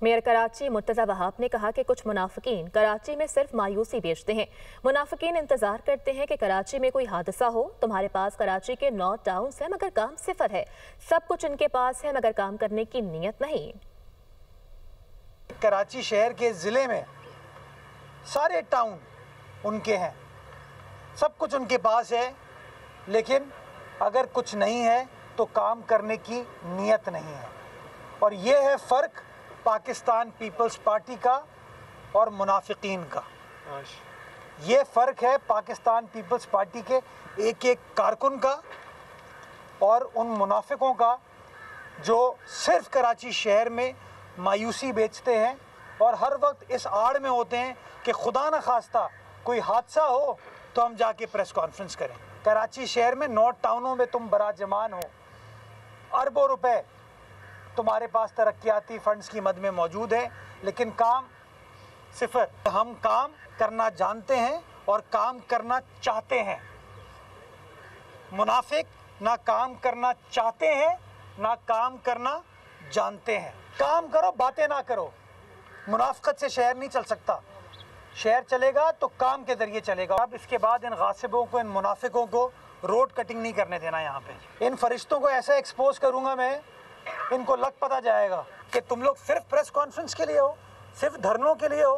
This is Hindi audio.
मेयर कराची मुर्तज़ा वहाब ने कहा कि कुछ मुनाफिकीन कराची में सिर्फ मायूसी बेचते हैं। मुनाफिकीन इंतजार करते हैं कि कराची में कोई हादसा हो। तुम्हारे पास कराची के 9 टाउन्स हैं मगर काम सिफर है। सब कुछ इनके पास है मगर काम करने की नीयत नहीं। कराची शहर के ज़िले में सारे टाउन उनके हैं, सब कुछ उनके पास है, लेकिन अगर कुछ नहीं है तो काम करने की नीयत नहीं है। और ये है फ़र्क पाकिस्तान पीपल्स पार्टी का और मुनाफिकीन का। ये फ़र्क है पाकिस्तान पीपल्स पार्टी के एक एक कारकुन का और उन मुनाफिकों का जो सिर्फ कराची शहर में मायूसी बेचते हैं और हर वक्त इस आड़ में होते हैं कि खुदा न खास्ता कोई हादसा हो तो हम जाके प्रेस कॉन्फ्रेंस करें। कराची शहर में 9 टाउनों में तुम बराजमान हो, अरबों रुपए तुम्हारे पास तरक्याती फंड्स की मद में मौजूद है, लेकिन काम सिफर। हम काम करना जानते हैं और काम करना चाहते हैं। मुनाफिक ना काम करना चाहते हैं ना काम करना जानते हैं। काम करो, बातें ना करो। मुनाफिकत से शहर नहीं चल सकता। शहर चलेगा तो काम के जरिए चलेगा। अब इसके बाद इन गासिबों को, इन मुनाफिकों को रोड कटिंग नहीं करने देना। यहाँ पे इन फरिश्तों को ऐसा एक्सपोज करूँगा मैं, इनको लग पता जाएगा कि तुम लोग सिर्फ प्रेस कॉन्फ्रेंस के लिए हो, सिर्फ धरनों के लिए हो,